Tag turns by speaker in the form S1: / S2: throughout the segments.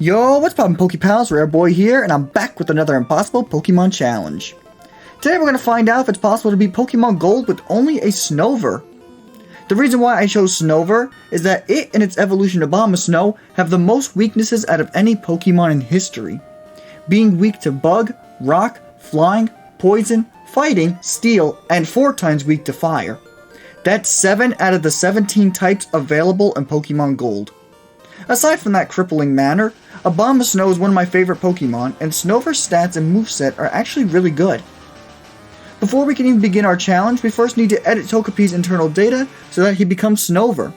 S1: Yo, what's poppin' Pokepals? Rare Boy here, and I'm back with another impossible Pokemon challenge. Today we're going to find out if it's possible to beat Pokemon Gold with only a Snover. The reason why I chose Snover is that it and its evolution Abomasnow have the most weaknesses out of any Pokemon in history. Being weak to Bug, Rock, Flying, Poison, Fighting, Steel, and 4 times weak to Fire. That's 7 out of the 17 types available in Pokemon Gold. Aside from that crippling manner, Abomasnow is one of my favorite Pokemon, and Snover's stats and moveset are actually really good. Before we can even begin our challenge, we first need to edit Togepi's internal data so that he becomes Snover.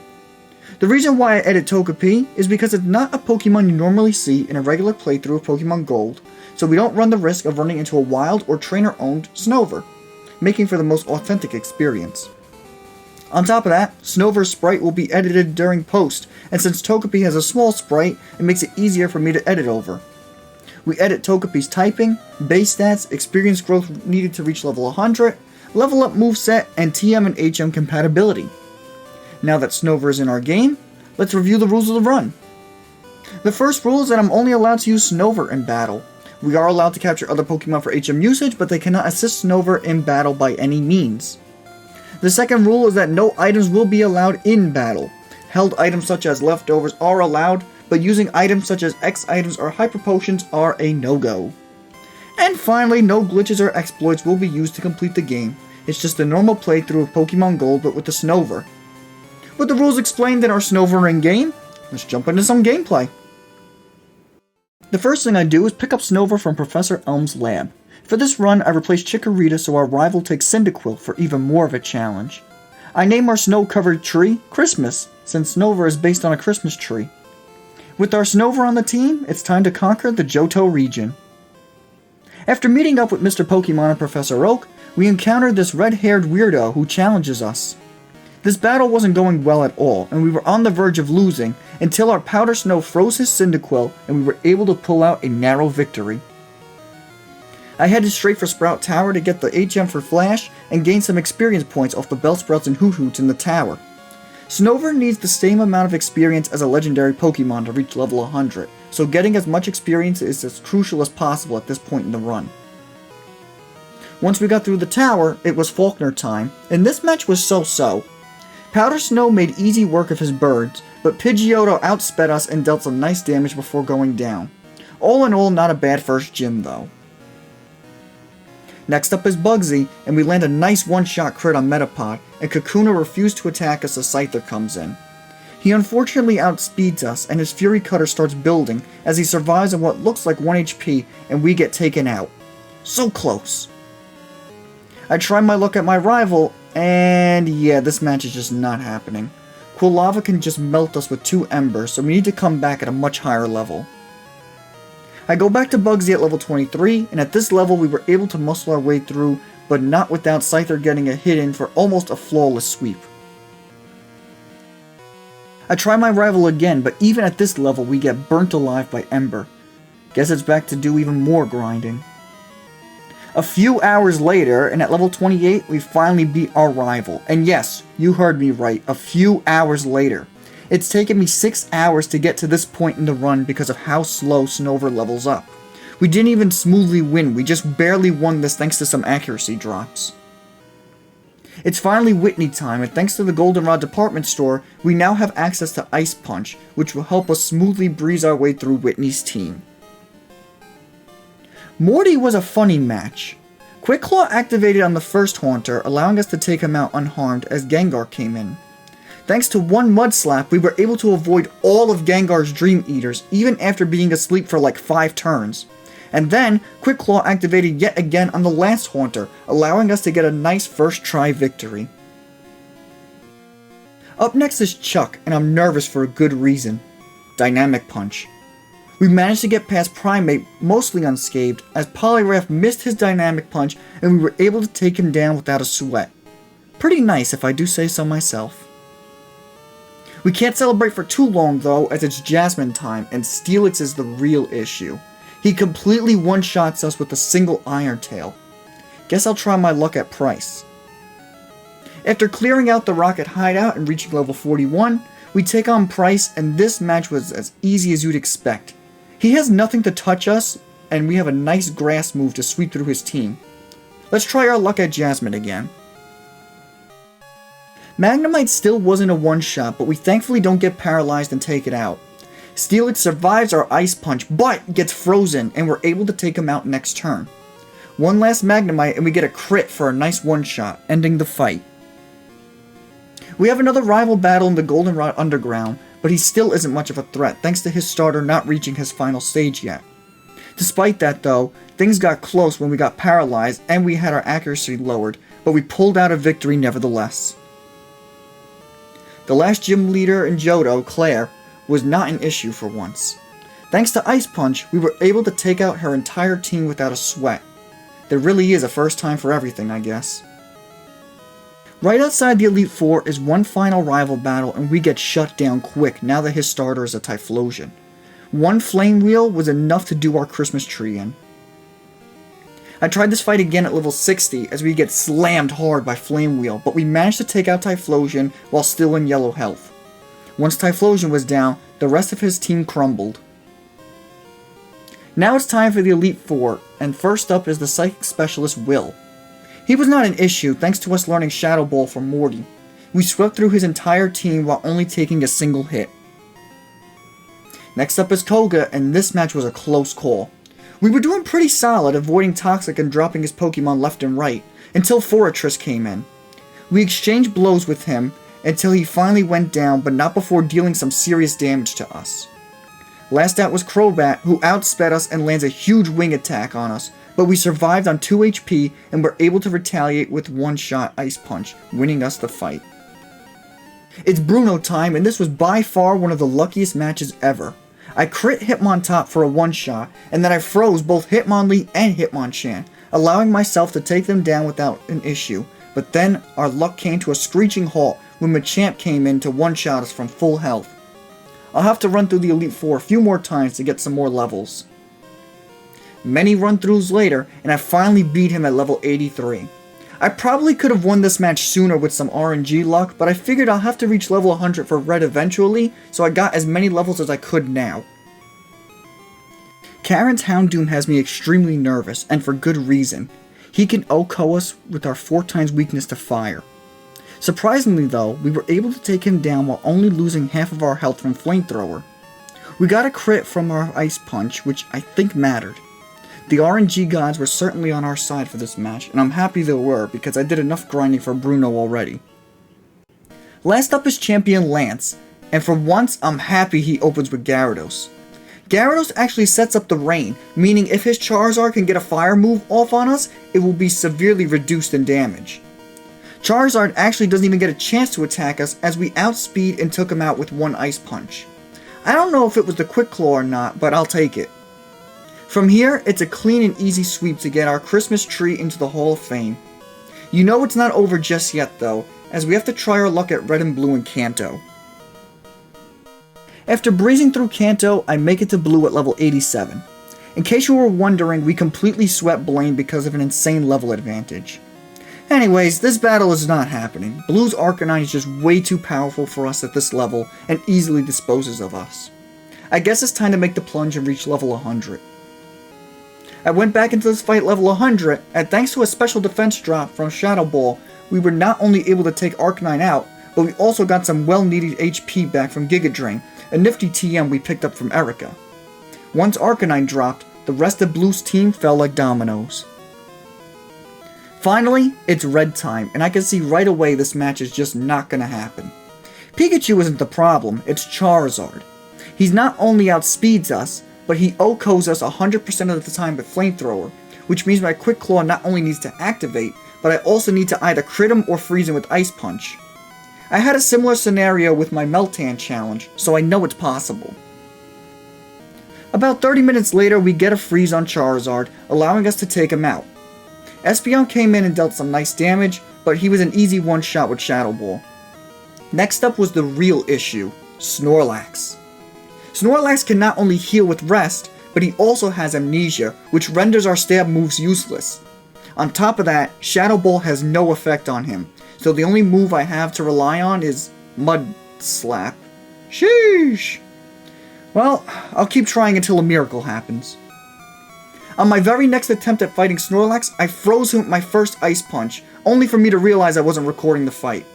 S1: The reason why I edit Togepi is because it's not a Pokemon you normally see in a regular playthrough of Pokemon Gold, so we don't run the risk of running into a wild or trainer-owned Snover, making for the most authentic experience. On top of that, Snover's sprite will be edited during post, and since Togepi has a small sprite, it makes it easier for me to edit over. We edit Togepi's typing, base stats, experience growth needed to reach level 100, level up moveset, and TM and HM compatibility. Now that Snover is in our game, let's review the rules of the run. The first rule is that I'm only allowed to use Snover in battle. We are allowed to capture other Pokemon for HM usage, but they cannot assist Snover in battle by any means. The second rule is that no items will be allowed in battle. Held items such as leftovers are allowed, but using items such as X items or hyper potions are a no-go. And finally, no glitches or exploits will be used to complete the game. It's just a normal playthrough of Pokemon Gold but with the Snover. With the rules explained in our Snover in-game, let's jump into some gameplay. The first thing I do is pick up Snover from Professor Elm's lab. For this run, I replace Chikorita so our rival takes Cyndaquil for even more of a challenge. I name our snow-covered tree Christmas, since Snover is based on a Christmas tree. With our Snover on the team, it's time to conquer the Johto region. After meeting up with Mr. Pokemon and Professor Oak, we encounter this red-haired weirdo who challenges us. This battle wasn't going well at all, and we were on the verge of losing until our Powder Snow froze his Cyndaquil and we were able to pull out a narrow victory. I headed straight for Sprout Tower to get the HM for Flash and gain some experience points off the Bellsprouts and Hoothoots in the tower. Snover needs the same amount of experience as a legendary Pokemon to reach level 100, so getting as much experience is as crucial as possible at this point in the run. Once we got through the tower, it was Faulkner time, and this match was so-so. Powder Snow made easy work of his birds, but Pidgeotto outsped us and dealt some nice damage before going down. All in all, not a bad first gym though. Next up is Bugsy, and we land a nice one-shot crit on Metapod, and Kakuna refused to attack us as Scyther comes in. He unfortunately outspeeds us, and his Fury Cutter starts building as he survives on what looks like 1 HP, and we get taken out. So close. I try my luck at my rival, and yeah, this match is just not happening. Quilava can just melt us with 2 Embers, so we need to come back at a much higher level. I go back to Bugsy at level 23, and at this level we were able to muscle our way through, but not without Scyther getting a hit in for almost a flawless sweep. I try my rival again, but even at this level we get burnt alive by Ember. Guess it's back to do even more grinding. A few hours later, and at level 28, we finally beat our rival. And yes, you heard me right, a few hours later. It's taken me 6 hours to get to this point in the run because of how slow Snover levels up. We didn't even smoothly win, we just barely won this thanks to some accuracy drops. It's finally Whitney time, and thanks to the Goldenrod department store, we now have access to Ice Punch, which will help us smoothly breeze our way through Whitney's team. Morty was a funny match. Quick Claw activated on the first Haunter, allowing us to take him out unharmed as Gengar came in. Thanks to one Mud Slap, we were able to avoid all of Gengar's Dream Eaters, even after being asleep for like 5 turns. And then, Quick Claw activated yet again on the last Haunter, allowing us to get a nice first try victory. Up next is Chuck, and I'm nervous for a good reason. Dynamic Punch. We managed to get past Primate mostly unscathed, as Poliwrath missed his Dynamic Punch and we were able to take him down without a sweat. Pretty nice if I do say so myself. We can't celebrate for too long though, as it's Jasmine time, and Steelix is the real issue. He completely one-shots us with a single Iron Tail. Guess I'll try my luck at Price. After clearing out the Rocket hideout and reaching level 41, we take on Price, and this match was as easy as you'd expect. He has nothing to touch us, and we have a nice grass move to sweep through his team. Let's try our luck at Jasmine again. Magnemite still wasn't a one-shot, but we thankfully don't get paralyzed and take it out. Steelix survives our Ice Punch, but gets frozen, and we're able to take him out next turn. One last Magnemite, and we get a crit for a nice one-shot, ending the fight. We have another rival battle in the Goldenrod Underground, but he still isn't much of a threat, thanks to his starter not reaching his final stage yet. Despite that though, things got close when we got paralyzed and we had our accuracy lowered, but we pulled out a victory nevertheless. The last gym leader in Johto, Claire, was not an issue for once. Thanks to Ice Punch, we were able to take out her entire team without a sweat. There really is a first time for everything, I guess. Right outside the Elite Four is one final rival battle and we get shut down quick now that his starter is a Typhlosion. One Flame Wheel was enough to do our Christmas tree in. I tried this fight again at level 60 as we get slammed hard by Flame Wheel, but we managed to take out Typhlosion while still in yellow health. Once Typhlosion was down, the rest of his team crumbled. Now it's time for the Elite Four, and first up is the Psychic Specialist Will. He was not an issue thanks to us learning Shadow Ball from Morty. We swept through his entire team while only taking a single hit. Next up is Koga, and this match was a close call. We were doing pretty solid, avoiding Toxic and dropping his Pokemon left and right, until Forretress came in. We exchanged blows with him until he finally went down, but not before dealing some serious damage to us. Last out was Crobat, who outsped us and lands a huge wing attack on us, but we survived on 2 HP and were able to retaliate with one-shot Ice Punch, winning us the fight. It's Bruno time, and this was by far one of the luckiest matches ever. I crit Hitmontop for a one-shot, and then I froze both Hitmonlee and Hitmonchan, allowing myself to take them down without an issue, but then our luck came to a screeching halt when Machamp came in to one-shot us from full health. I'll have to run through the Elite Four a few more times to get some more levels. Many run-throughs later, and I finally beat him at level 83. I probably could have won this match sooner with some RNG luck, but I figured I'll have to reach level 100 for Red eventually, so I got as many levels as I could now. Karen's Houndoom has me extremely nervous, and for good reason. He can OHKO us with our 4 times weakness to fire. Surprisingly though, we were able to take him down while only losing half of our health from Flamethrower. We got a crit from our Ice Punch, which I think mattered. The RNG gods were certainly on our side for this match, and I'm happy they were because I did enough grinding for Bruno already. Last up is Champion Lance, and for once I'm happy he opens with Gyarados. Gyarados actually sets up the rain, meaning if his Charizard can get a fire move off on us, it will be severely reduced in damage. Charizard actually doesn't even get a chance to attack us as we outspeed and took him out with one Ice Punch. I don't know if it was the Quick Claw or not, but I'll take it. From here, it's a clean and easy sweep to get our Christmas tree into the Hall of Fame. You know it's not over just yet though, as we have to try our luck at Red and Blue in Kanto. After breezing through Kanto, I make it to Blue at level 87. In case you were wondering, we completely swept Blaine because of an insane level advantage. Anyways, this battle is not happening. Blue's Arcanine is just way too powerful for us at this level and easily disposes of us. I guess it's time to make the plunge and reach level 100. I went back into this fight level 100, and thanks to a special defense drop from Shadow Ball, we were not only able to take Arcanine out, but we also got some well-needed HP back from Giga Drain, a nifty TM we picked up from Erika. Once Arcanine dropped, the rest of Blue's team fell like dominoes. Finally, it's Red time, and I can see right away this match is just not gonna happen. Pikachu isn't the problem, it's Charizard. He's not only outspeeds us, but he OHKOs us 100% of the time with Flamethrower, which means my Quick Claw not only needs to activate, but I also need to either crit him or freeze him with Ice Punch. I had a similar scenario with my Meltan challenge, so I know it's possible. About 30 minutes later, we get a freeze on Charizard, allowing us to take him out. Espeon came in and dealt some nice damage, but he was an easy one-shot with Shadow Ball. Next up was the real issue, Snorlax. Snorlax can not only heal with rest, but he also has amnesia, which renders our stab moves useless. On top of that, Shadow Ball has no effect on him, so the only move I have to rely on is Mud Slap. Sheesh! Well, I'll keep trying until a miracle happens. On my very next attempt at fighting Snorlax, I froze him with my first Ice Punch, only for me to realize I wasn't recording the fight.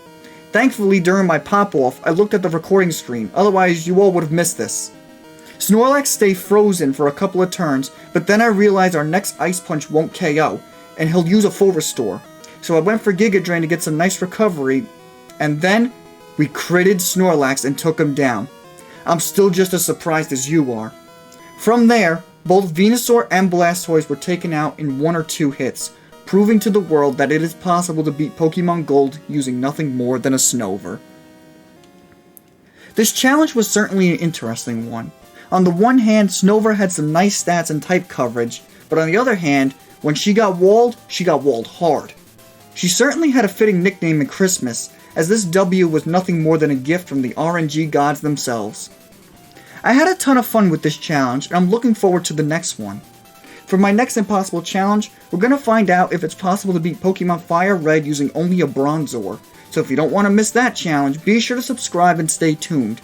S1: Thankfully, during my pop-off, I looked at the recording screen, otherwise you all would have missed this. Snorlax stayed frozen for a couple of turns, but then I realized our next Ice Punch won't KO, and he'll use a full restore. So I went for Giga Drain to get some nice recovery, and then we critted Snorlax and took him down. I'm still just as surprised as you are. From there, both Venusaur and Blastoise were taken out in 1 or 2 hits, proving to the world that it is possible to beat Pokemon Gold using nothing more than a Snover. This challenge was certainly an interesting one. On the one hand, Snover had some nice stats and type coverage, but on the other hand, when she got walled hard. She certainly had a fitting nickname in Christmas, as this W was nothing more than a gift from the RNG gods themselves. I had a ton of fun with this challenge, and I'm looking forward to the next one. For my next impossible challenge, we're going to find out if it's possible to beat Pokemon Fire Red using only a Bronzor. So if you don't want to miss that challenge, be sure to subscribe and stay tuned.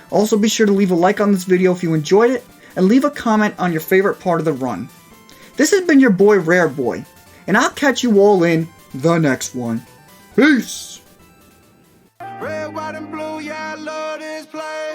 S1: Also be sure to leave a like on this video if you enjoyed it, and leave a comment on your favorite part of the run. This has been your boy Rare Boy, and I'll catch you all in the next one. Peace!
S2: Red, white, and blue, yeah, I love this place.